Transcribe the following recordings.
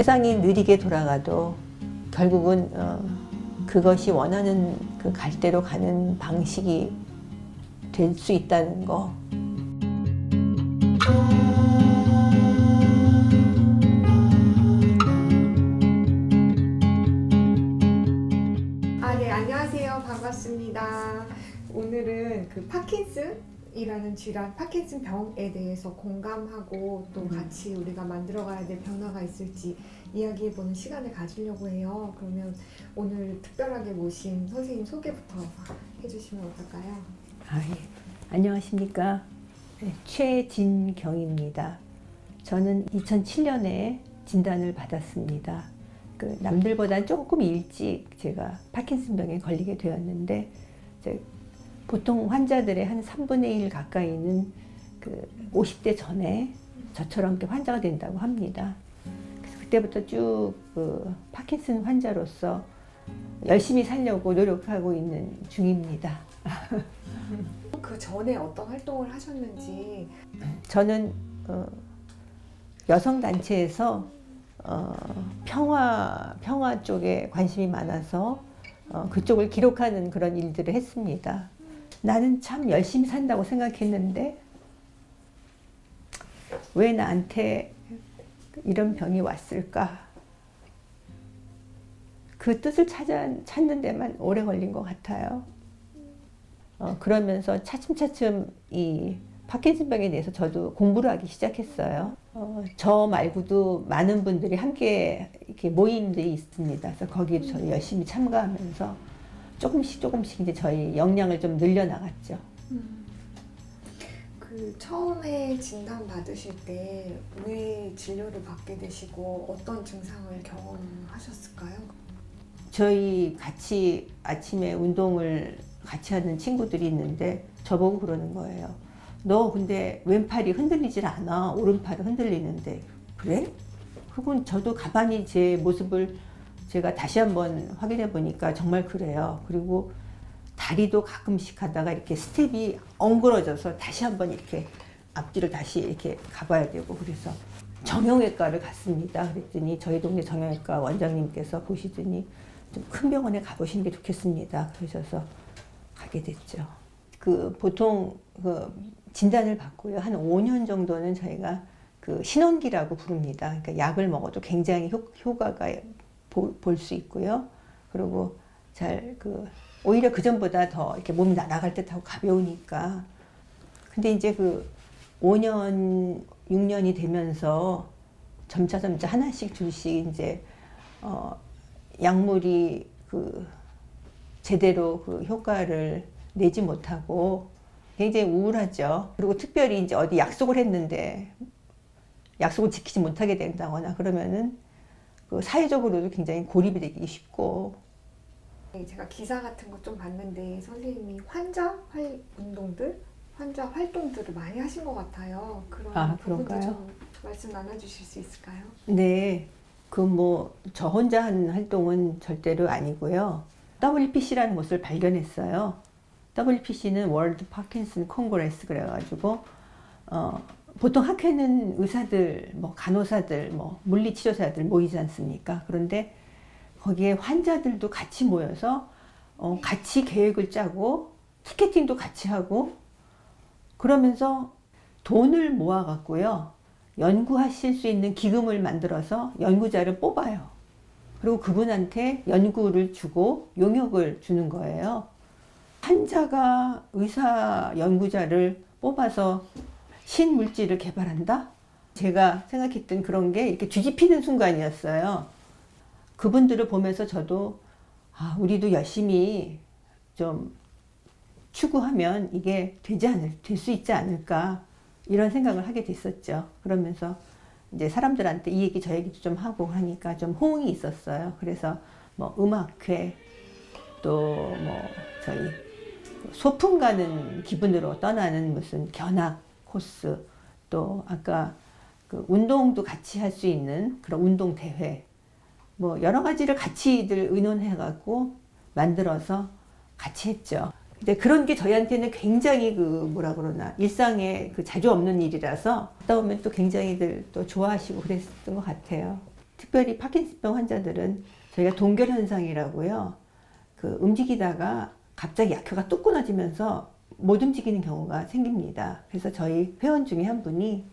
세상이 느리게 돌아가도 결국은 그것이 원하는 그 갈대로 가는 방식이 될 수 있다는 거. 네, 안녕하세요. 반갑습니다. 오늘은 그 파킨슨이라는 질환, 파킨슨 병에 대해서 공감하고 또 같이 우리가 만들어가야 될 변화가 있을지 이야기해보는 시간을 가지려고 해요. 그러면 오늘 특별하게 모신 선생님 소개부터 해주시면 어떨까요? 예. 안녕하십니까. 네, 최진경입니다. 저는 2007년에 진단을 받았습니다. 남들보다 조금 일찍 제가 파킨슨병에 걸리게 되었는데, 보통 환자들의 한 3분의 1 가까이는 50대 전에 저처럼 이렇게 환자가 된다고 합니다. 그래서 그때부터 쭉 파킨슨 환자로서 열심히 살려고 노력하고 있는 중입니다. 그 전에 어떤 활동을 하셨는지. 저는 여성단체에서 평화 쪽에 관심이 많아서 그쪽을 기록하는 그런 일들을 했습니다. 나는 참 열심히 산다고 생각했는데 왜 나한테 이런 병이 왔을까? 그 뜻을 찾는 데만 오래 걸린 것 같아요. 그러면서 차츰차츰 이 파킨슨병에 대해서 저도 공부를 하기 시작했어요. 저 말고도 많은 분들이 함께 이렇게 모임들이 있습니다. 그래서 거기에 저는 열심히 참가하면서 조금씩 이제 저희 역량을 좀 늘려나갔죠. 그 처음에 진단 받으실 때 왜 진료를 받게 되시고 어떤 증상을 경험하셨을까요? 저희 같이 아침에 운동을 같이 하는 친구들이 있는데 저보고 그러는 거예요. 너 근데 왼팔이 흔들리질 않아. 오른팔은 흔들리는데. 그래? 그건 저도 가만히 제 모습을 제가 다시 한번 확인해 보니까 정말 그래요. 그리고 다리도 가끔씩 하다가 이렇게 스텝이 엉그러져서 다시 한번 이렇게 앞뒤를 다시 이렇게 가봐야 되고, 그래서 정형외과를 갔습니다. 그랬더니 저희 동네 정형외과 원장님께서 보시더니 좀 큰 병원에 가보시는 게 좋겠습니다. 그러셔서 가게 됐죠. 보통 진단을 받고요. 한 5년 정도는 저희가 신원기라고 부릅니다. 그러니까 약을 먹어도 굉장히 효과가 볼 수 있고요. 그리고 오히려 그 전보다 더 이렇게 몸이 나갈 듯하고 가벼우니까. 근데 이제 5년, 6년이 되면서 점차 하나씩 둘씩 이제 약물이 제대로 효과를 내지 못하고 굉장히 우울하죠. 그리고 특별히 이제 어디 약속을 했는데 약속을 지키지 못하게 된다거나 그러면은 사회적으로도 굉장히 고립이 되기 쉽고. 제가 기사 같은 거 좀 봤는데 선생님이 환자 활동들을 많이 하신 것 같아요. 그런 부분도 좀 말씀 나눠주실 수 있을까요? 네, 저 혼자 한 활동은 절대로 아니고요. WPC라는 것을 발견했어요. WPC는 월드 파킨슨 콩그레스 그래가지고 보통 학회는 의사들, 간호사들, 물리치료사들 모이지 않습니까? 그런데 거기에 환자들도 같이 모여서 같이 계획을 짜고 티켓팅도 같이 하고 그러면서 돈을 모아갖고요. 연구하실 수 있는 기금을 만들어서 연구자를 뽑아요. 그리고 그분한테 연구를 주고 용역을 주는 거예요. 환자가 의사 연구자를 뽑아서 신물질을 개발한다? 제가 생각했던 그런 게 이렇게 뒤집히는 순간이었어요. 그분들을 보면서 저도 우리도 열심히 좀 추구하면 이게 될 수 있지 않을까 이런 생각을 하게 됐었죠. 그러면서 이제 사람들한테 이 얘기 저 얘기도 좀 하고 하니까 좀 호응이 있었어요. 그래서 음악회 또 저희 소풍 가는 기분으로 떠나는 무슨 견학 코스, 또 아까 운동도 같이 할 수 있는 그런 운동 대회, 여러 가지를 같이들 의논해갖고 만들어서 같이 했죠. 근데 그런 게 저희한테는 굉장히 일상에 자주 없는 일이라서 하다 보면 또 굉장히들 또 좋아하시고 그랬던 것 같아요. 특별히 파킨슨병 환자들은 저희가 동결 현상이라고요. 그 움직이다가 갑자기 약효가 뚝 끊어지면서 못 움직이는 경우가 생깁니다. 그래서 저희 회원 중에 한 분이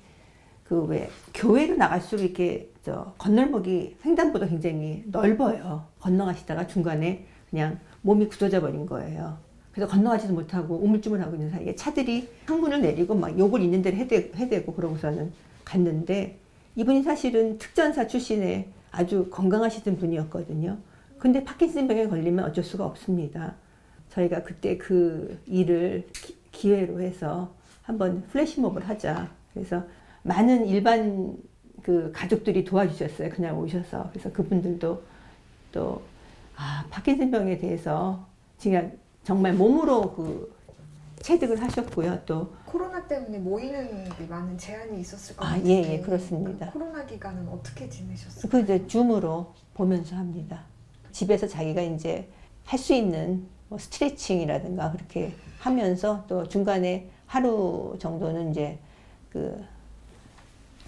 그 왜 교회로 나갈수록 이렇게 건널목이 횡단보도 굉장히 넓어요. 건너가시다가 중간에 그냥 몸이 굳어져 버린 거예요. 그래서 건너가지도 못하고 우물쭈물하고 있는 사이에 차들이 창문을 내리고 막 욕을 있는 대로 해대고 그러고서는 갔는데, 이분이 사실은 특전사 출신의 아주 건강하시던 분이었거든요. 근데 파킨슨병에 걸리면 어쩔 수가 없습니다. 저희가 그때 그 일을 기회로 해서 한번 플래시몹을 하자. 그래서 많은 일반 그 가족들이 도와주셨어요. 그냥 오셔서. 그래서 그분들도 또 파킨슨병에 대해서 정말 몸으로 그 체득을 하셨고요. 또 코로나 때문에 모이는 게 많은 제한이 있었을 것 예, 같은데 그렇습니다. 그 코로나 기간은 어떻게 지내셨어요? 그 이제 줌으로 보면서 합니다. 집에서 자기가 이제 할 수 있는 뭐 스트레칭이라든가 그렇게 하면서, 또 중간에 하루 정도는 이제 그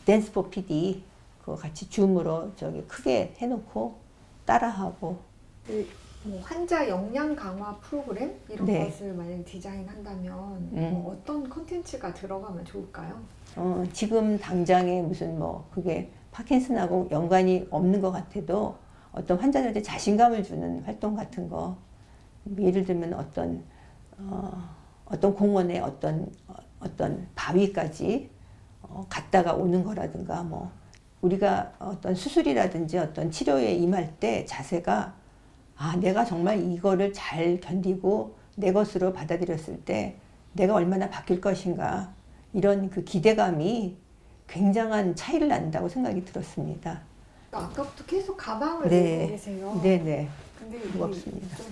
댄스 포 PD 그거 같이 줌으로 크게 해놓고 따라하고. 뭐 환자 역량 강화 프로그램 이런 네. 것을 만약에 디자인한다면 뭐 어떤 컨텐츠가 들어가면 좋을까요? 지금 당장에 무슨 뭐 그게 파킨슨하고 연관이 없는 것 같아도 어떤 환자들한테 자신감을 주는 활동 같은 거, 예를 들면 어떤 공원에 어떤 바위까지 갔다가 오는 거라든가, 뭐 우리가 어떤 수술이라든지 어떤 치료에 임할 때 자세가 내가 정말 이거를 잘 견디고 내 것으로 받아들였을 때 내가 얼마나 바뀔 것인가, 이런 그 기대감이 굉장한 차이를 난다고 생각이 들었습니다. 아까부터 계속 가방을 네. 메고 계세요. 네네. 근데 이게 무겁습니다. 좀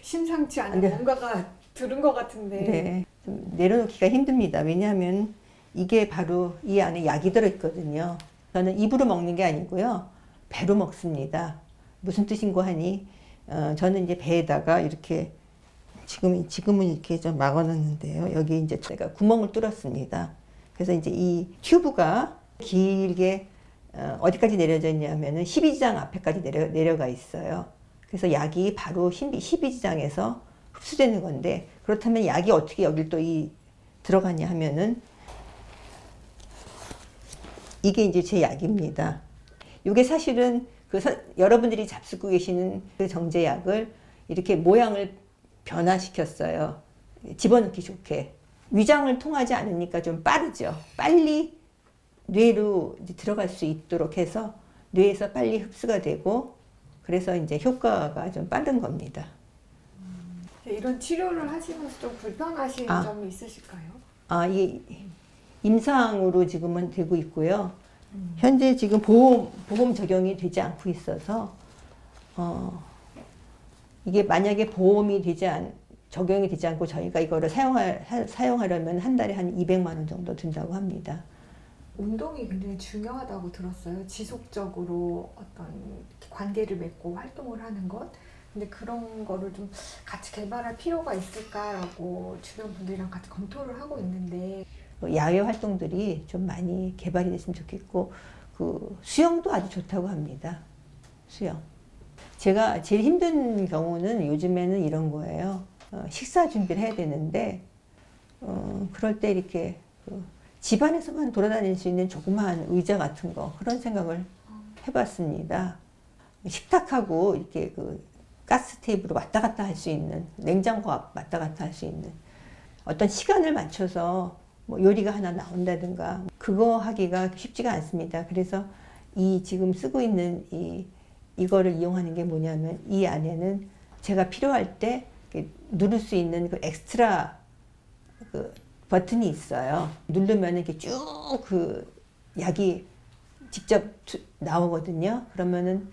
심상치 않은 네. 뭔가가 들은 것 같은데. 네. 좀 내려놓기가 힘듭니다. 왜냐하면 이게 바로 이 안에 약이 들어있거든요. 저는 입으로 먹는 게 아니고요. 배로 먹습니다. 무슨 뜻인고 하니, 저는 이제 배에다가 이렇게 지금은 이렇게 좀 막아놨는데요. 여기 이제 제가 구멍을 뚫었습니다. 그래서 이제 이 튜브가 길게 어디까지 내려져 있냐면은 12지장 앞에까지 내려가 있어요. 그래서 약이 바로 12지장에서 흡수되는 건데, 그렇다면 약이 어떻게 여길 또 들어가냐 하면은, 이게 이제 제 약입니다. 이게 사실은 여러분들이 잡수고 계시는 그 정제약을 이렇게 모양을 변화시켰어요. 집어넣기 좋게. 위장을 통하지 않으니까 좀 빠르죠. 빨리 뇌로 이제 들어갈 수 있도록 해서 뇌에서 빨리 흡수가 되고, 그래서 이제 효과가 좀 빠른 겁니다. 이런 치료를 하시면서 좀 불편하신 점이 있으실까요? 이 임상으로 지금은 되고 있고요. 현재 지금 보험 적용이 되지 않고 있어서, 이게 만약에 적용이 되지 않고 저희가 이거를 사용하려면 한 달에 한 200만 원 정도 든다고 합니다. 운동이 굉장히 중요하다고 들었어요. 지속적으로 어떤 관계를 맺고 활동을 하는 것. 근데 그런 거를 좀 같이 개발할 필요가 있을까라고 주변 분들이랑 같이 검토를 하고 있는데. 야외 활동들이 좀 많이 개발이 됐으면 좋겠고, 그 수영도 아주 좋다고 합니다. 수영. 제가 제일 힘든 경우는 요즘에는 이런 거예요. 식사 준비를 해야 되는데, 그럴 때 이렇게 집안에서만 돌아다닐 수 있는 조그마한 의자 같은 거, 그런 생각을 해봤습니다. 식탁하고 이렇게 그 가스 테이블로 왔다 갔다 할 수 있는, 냉장고 앞 왔다 갔다 할 수 있는, 어떤 시간을 맞춰서 뭐 요리가 하나 나온다든가, 그거 하기가 쉽지가 않습니다. 그래서 지금 쓰고 있는 이거를 이용하는 게 뭐냐면, 이 안에는 제가 필요할 때 누를 수 있는 그 엑스트라 그 버튼이 있어요. 누르면 이렇게 쭉 그 약이 직접 나오거든요. 그러면은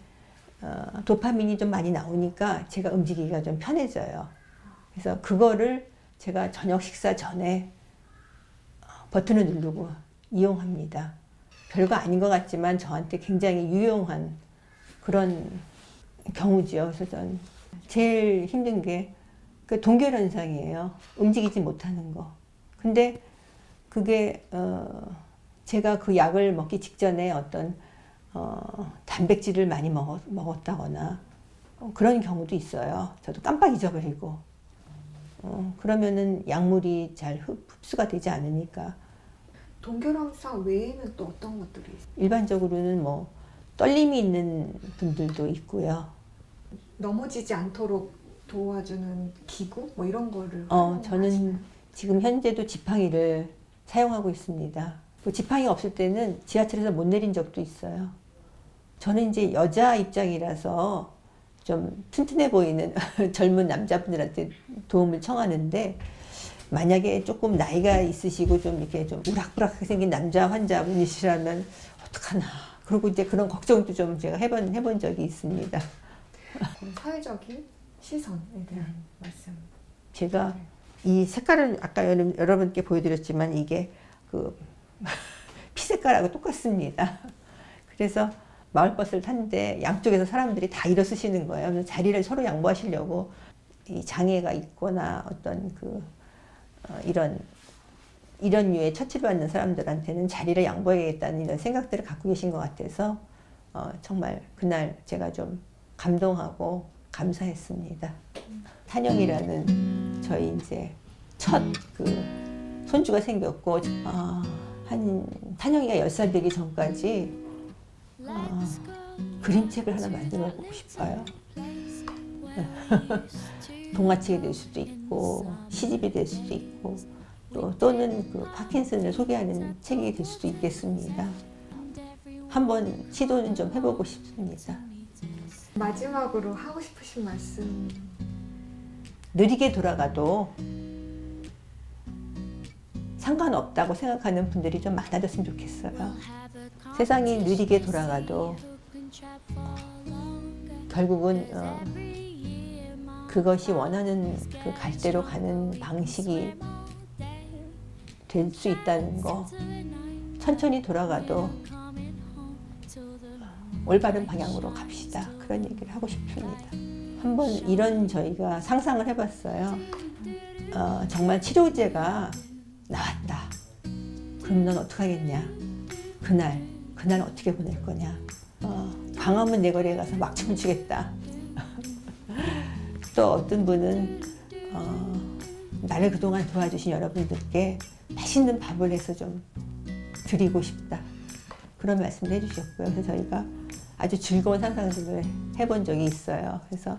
도파민이 좀 많이 나오니까 제가 움직이기가 좀 편해져요. 그래서 그거를 제가 저녁 식사 전에 버튼을 누르고 이용합니다. 별거 아닌 것 같지만 저한테 굉장히 유용한 그런 경우죠. 그래서 전 제일 힘든 게 그 동결 현상이에요. 움직이지 못하는 거. 근데 그게 제가 그 약을 먹기 직전에 어떤 단백질을 많이 먹었다거나 그런 경우도 있어요. 저도 깜빡 잊어버리고 그러면은 약물이 잘 흡수가 되지 않으니까. 동결항상 외에는 또 어떤 것들이 있어요? 일반적으로는 뭐 떨림이 있는 분들도 있고요. 넘어지지 않도록 도와주는 기구 뭐 이런 거를 저는 지금 현재도 지팡이를 사용하고 있습니다. 그 지팡이가 없을 때는 지하철에서 못 내린 적도 있어요. 저는 이제 여자 입장이라서 좀 튼튼해 보이는 젊은 남자분들한테 도움을 청하는데, 만약에 조금 나이가 있으시고 좀 이렇게 좀 우락부락하게 생긴 남자 환자분이시라면 어떡하나. 그리고 이제 그런 걱정도 좀 제가 해본 적이 있습니다. 사회적인 시선에 대한 말씀. 제가 이 색깔을 아까 여러분께 보여드렸지만 이게 그 피 색깔하고 똑같습니다. 그래서 마을버스를 탔는데 양쪽에서 사람들이 다 일어서시는 거예요. 그래서 자리를 서로 양보하시려고, 이 장애가 있거나 어떤 이런 류의 처치를 받는 사람들한테는 자리를 양보해야겠다는 이런 생각들을 갖고 계신 것 같아서 정말 그날 제가 좀 감동하고 감사했습니다. 탄영이라는 저희 이제 첫 손주가 생겼고, 탄영이가 10살 되기 전까지 그림책을 하나 만들어 보고 싶어요. 동화책이 될 수도 있고 시집이 될 수도 있고 또는 그 파킨슨을 소개하는 책이 될 수도 있겠습니다. 한번 시도는 좀 해보고 싶습니다. 마지막으로 하고 싶으신 말씀. 느리게 돌아가도 상관없다고 생각하는 분들이 좀 많아졌으면 좋겠어요. 세상이 느리게 돌아가도 결국은 그것이 원하는 그 갈대로 가는 방식이 될 수 있다는 거. 천천히 돌아가도 올바른 방향으로 갑시다. 그런 얘기를 하고 싶습니다. 한번 이런 저희가 상상을 해봤어요. 정말 치료제가 나왔다. 그럼 넌 어떻게 하겠냐? 그날 어떻게 보낼 거냐? 광화문 내거리에 가서 막 춤을 추겠다. 또 어떤 분은 나를 그동안 도와주신 여러분들께 맛있는 밥을 해서 좀 드리고 싶다. 그런 말씀을 해주셨고요. 그래서 저희가 아주 즐거운 상상들을 해본 적이 있어요. 그래서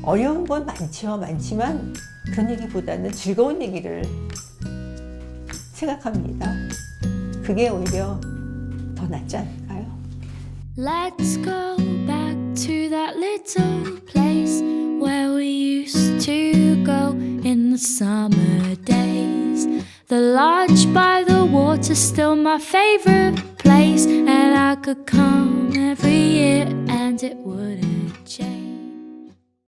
어려운 건 많지만 그런 얘기보다는 즐거운 얘기를 생각합니다. 그게 오히려 더 낫지 않을까요? Let's go back to that little place where we used to go in the summer days. The lodge by the water's still my favorite place, and I could come every year and it wouldn't change.